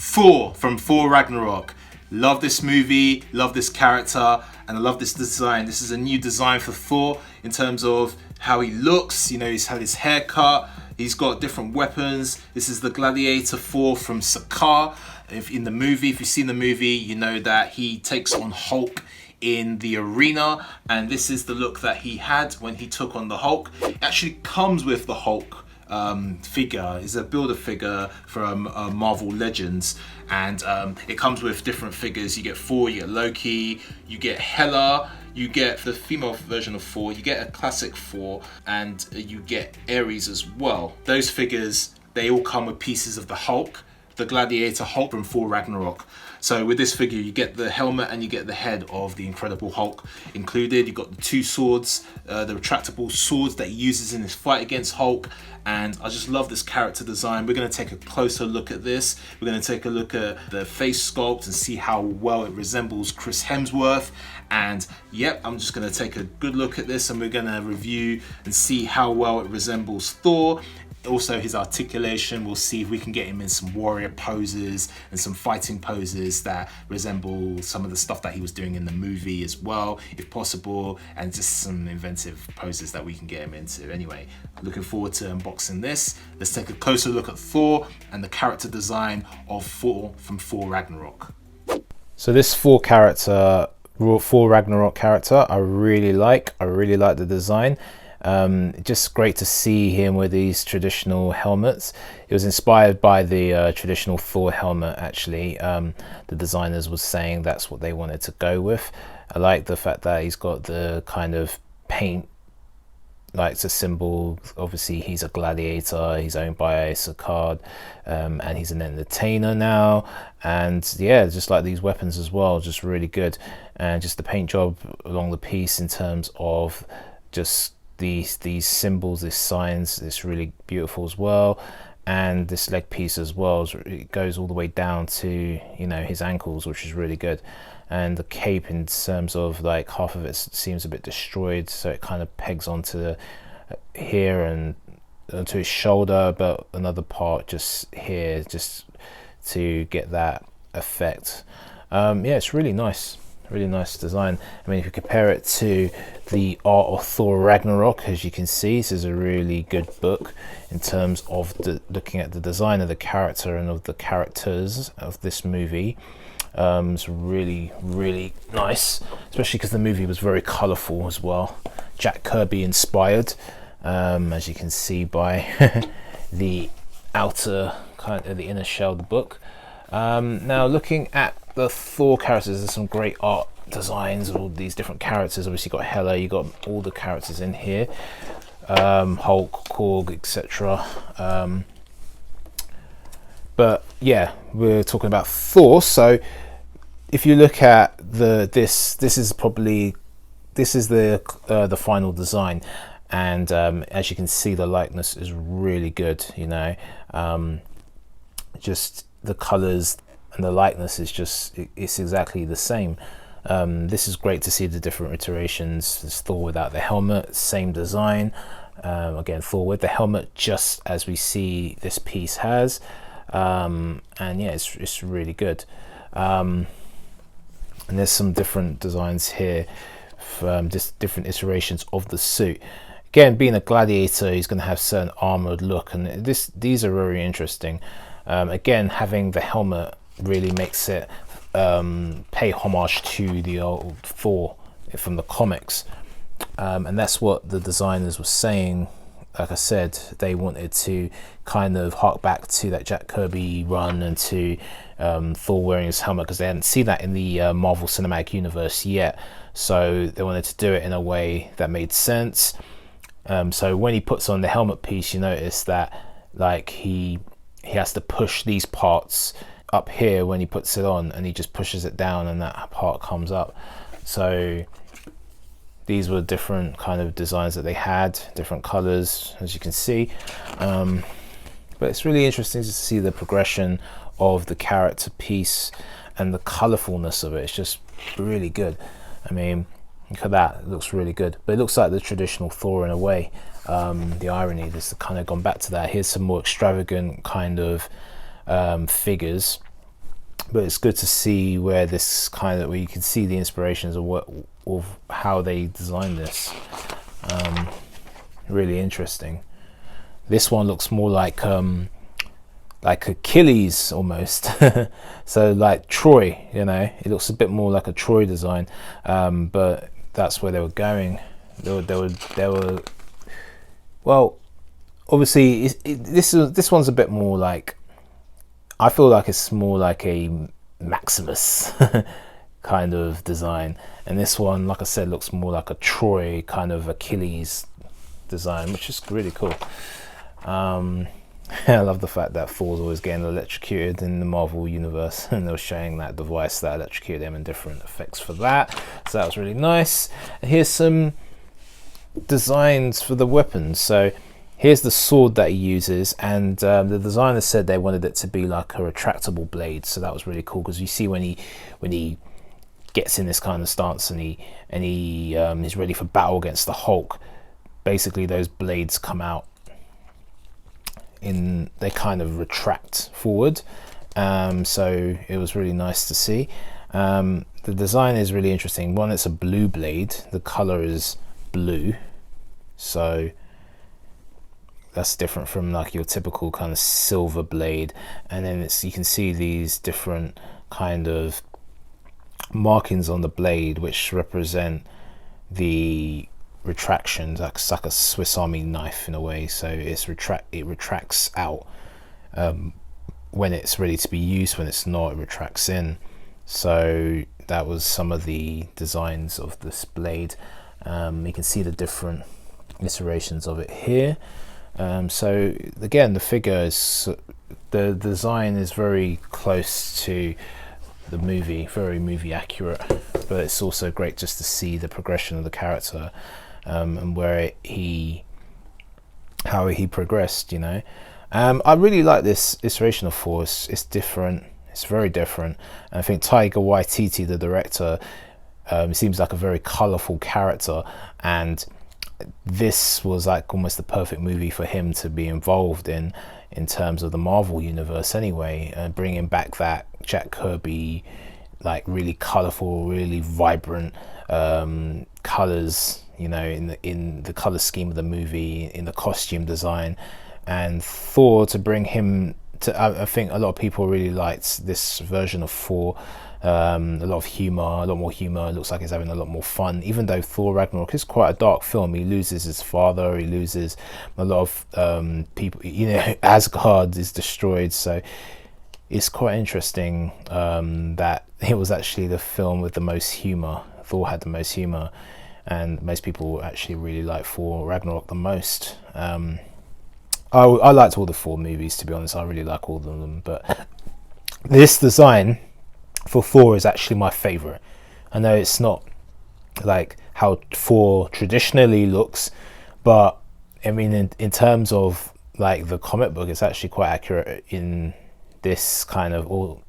Thor from Thor Ragnarok. Love this movie, love this character, and I love this design. This is a new design for Thor in terms of how he looks. You know, he's had his hair cut, he's got different weapons. This is the Gladiator Thor from Sakaar. If you've seen the movie, you know that he takes on Hulk in the arena, and this is the look that he had when he took on the Hulk. It actually comes with the Hulk figure. Is a builder figure from Marvel Legends, and it comes with different figures. You get Thor, you get Loki, you get Hela, you get the female version of Thor, you get a classic Thor, and you get Ares as well. Those figures, they all come with pieces of the Hulk, the Gladiator Hulk from Thor Ragnarok. So with this figure, you get the helmet and you get the head of the Incredible Hulk included. You've got the two swords, the retractable swords that he uses in his fight against Hulk. And I just love this character design. We're going to take a closer look at this. We're going to take a look at the face sculpt and see how well it resembles Chris Hemsworth. And yep, I'm just going to take a good look at this, and we're going to review and see how well it resembles Thor. Also his articulation. We'll see if we can get him in some warrior poses and some fighting poses that resemble some of the stuff that he was doing in the movie as well, if possible, and just some inventive poses that we can get him into. Anyway, looking forward to unboxing this. Let's take a closer look at Thor and the character design of Thor from Thor Ragnarok. So this Thor Ragnarok character, I really like the design. Just great to see him with these traditional helmets. It was inspired by the traditional Thor helmet, actually. The designers was saying that's what they wanted to go with. I like the fact that he's got the kind of paint, like it's a symbol. Obviously he's a gladiator, he's owned by Sakaar, and he's an entertainer now. And yeah, just like these weapons as well, just really good. And just the paint job along the piece in terms of just these symbols, these signs, it's really beautiful as well. And this leg piece as well, it goes all the way down to, you know, his ankles, which is really good. And the cape, in terms of like half of it seems a bit destroyed, so it kind of pegs onto here and onto his shoulder, but another part just here, just to get that effect. Yeah, it's really nice design. I mean, if you compare it to the art of Thor Ragnarok, as you can see, this is a really good book in terms of looking at the design of the character and of the characters of this movie. It's really nice, especially because the movie was very colorful as well, Jack Kirby inspired, as you can see by the outer kind of the inner shell of the book. Now looking at the Thor characters, there's some great art designs of all these different characters. Obviously you got Hela, you got all the characters in here, Hulk, Korg, etc. But yeah, we're talking about Thor. So if you look at this is the final design, and as you can see, the likeness is really good. You know, just the colors and the likeness is just, it's exactly the same. This is great to see the different iterations. There's Thor without the helmet, same design. Again, Thor with the helmet, just as we see this piece has. And yeah, it's really good. And there's some different designs here from just different iterations of the suit. Again, being a gladiator, he's going to have certain armored look, and these are very interesting. Again, having the helmet really makes it pay homage to the old Thor from the comics, and that's what the designers were saying. Like I said, they wanted to kind of hark back to that Jack Kirby run and to Thor wearing his helmet, because they hadn't seen that in the Marvel Cinematic Universe yet, so they wanted to do it in a way that made sense. So when he puts on the helmet piece, you notice that like he has to push these parts up here when he puts it on, and he just pushes it down and that part comes up. So these were different kind of designs that they had, different colors, as you can see. But it's really interesting to see the progression of the character piece and the colorfulness of it. It's just really good. I mean, look at that, it looks really good. But it looks like the traditional Thor in a way. The irony, this kind of gone back to that. Here's some more extravagant kind of figures but it's good to see where this kind of, where you can see the inspirations of what, of how they designed this. Really interesting. This one looks more like Achilles almost. So like Troy, you know, it looks a bit more like a Troy design, but that's where they were going. They were well, obviously this one's a bit more like, I feel like it's more like a Maximus kind of design, and this one, like I said, looks more like a Troy kind of Achilles design, which is really cool. I love the fact that Thor's always getting electrocuted in the Marvel universe, and they were showing that device that electrocuted him and different effects for that. So that was really nice. And here's some designs for the weapons. So here's the sword that he uses, and the designer said they wanted it to be like a retractable blade. So that was really cool, because you see when he gets in this kind of stance and he is ready for battle against the Hulk, basically those blades come out. They kind of retract forward, so it was really nice to see. The design is really interesting. One, it's a blue blade, the color is blue, so that's different from like your typical kind of silver blade. And then you can see these different kind of markings on the blade which represent the retractions, like it's like a Swiss Army knife in a way. So it retracts out when it's ready to be used. When it's not, it retracts in. So that was some of the designs of this blade. You can see the different iterations of it here. So again, the figure is, the design is very close to the movie, very movie accurate, but it's also great just to see the progression of the character, and how he progressed, you know. I really like this iteration of Thor. It's different, it's very different. And I think Taika Waititi, the director, seems like a very colourful character, and this was like almost the perfect movie for him to be involved in terms of the Marvel universe anyway, bringing back that Jack Kirby, like really colourful, really vibrant colours, you know, in the colour scheme of the movie, in the costume design. And Thor, to bring him to, I think a lot of people really liked this version of Thor. A lot of humour, a lot more humour. It looks like he's having a lot more fun, even though Thor Ragnarok is quite a dark film. He loses his father, he loses a lot of people, you know, Asgard is destroyed. So it's quite interesting that it was actually the film with the most humour. Thor had the most humour, and most people actually really like Thor Ragnarok the most. I liked all the Thor movies, to be honest. I really like all of them, but this design for Thor is actually my favourite. I know it's not like how Thor traditionally looks, but I mean in terms of like the comic book, it's actually quite accurate in this kind of, or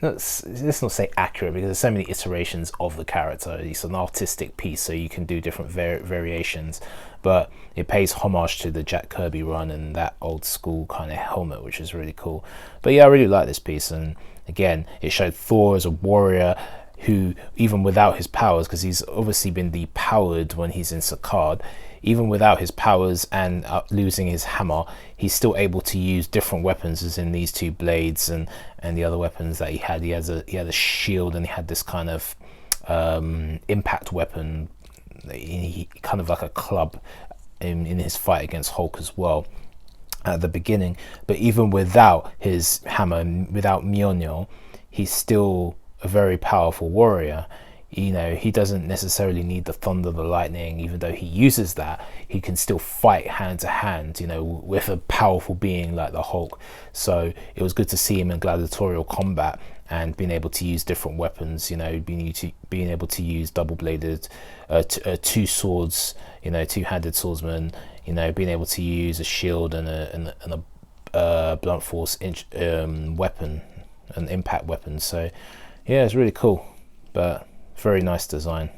let's not say accurate, because there's so many iterations of the character. It's an artistic piece, so you can do different variations, but it pays homage to the Jack Kirby run and that old school kind of helmet, which is really cool. But yeah, I really like this piece. And again, it showed Thor as a warrior who, even without his powers, because he's obviously been depowered when he's in Sakaad, even without his powers and losing his hammer, he's still able to use different weapons, as in these two blades and the other weapons that he had. He had a shield, and he had this kind of impact weapon, he kind of like a club in his fight against Hulk as well at the beginning. But even without his hammer, without Mjolnir, he's still a very powerful warrior. You know, he doesn't necessarily need the thunder, the lightning. Even though he uses that, he can still fight hand to hand, you know, with a powerful being like the Hulk. So it was good to see him in gladiatorial combat and being able to use different weapons, you know, being able to use double-bladed two swords, you know, two-handed swordsman, you know, being able to use a shield and a blunt force weapon, an impact weapon. So yeah, it's really cool, but very nice design.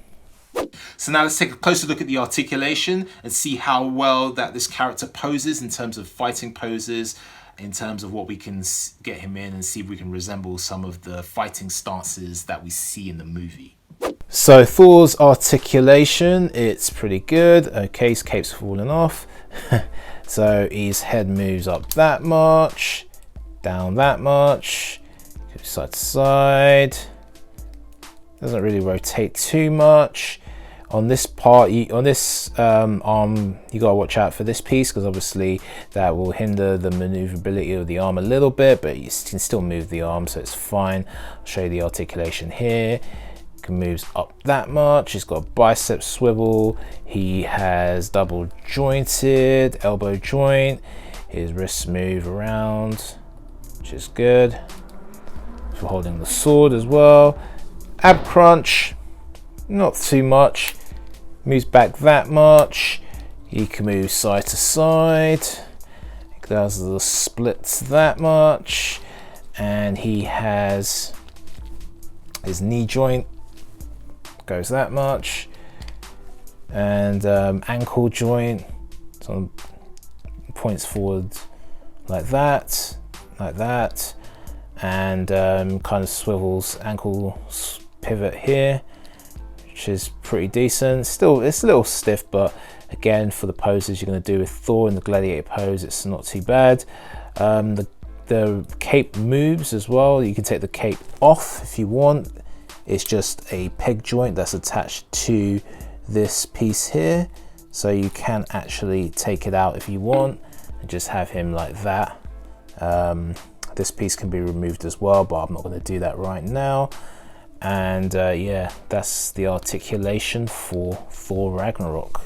So now let's take a closer look at the articulation and see how well that this character poses in terms of fighting poses. in terms of what we can get him in and see if we can resemble some of the fighting stances that we see in the movie. So Thor's articulation, it's pretty good. Okay, his cape's falling off. So his head moves up that much, down that much, goes side to side. Doesn't really rotate too much. On this part, on this arm, you gotta watch out for this piece, because obviously that will hinder the maneuverability of the arm a little bit, but you can still move the arm, so it's fine. I'll show you the articulation here. Moves up that much. He's got a bicep swivel. He has double jointed elbow joint. His wrists move around, which is good for holding the sword as well. Ab crunch, not too much. Moves back that much. He can move side to side. He does the splits that much, and he has his knee joint goes that much, and ankle joint, so points forward like that, and kind of swivels ankle pivot here, which is pretty decent. Still, it's a little stiff, but again, for the poses you're going to do with Thor in the Gladiator pose, it's not too bad. The cape moves as well. You can take the cape off if you want. It's just a peg joint that's attached to this piece here, so you can actually take it out if you want and just have him like that. This piece can be removed as well, but I'm not going to do that right now. And yeah, that's the articulation for Thor Ragnarok.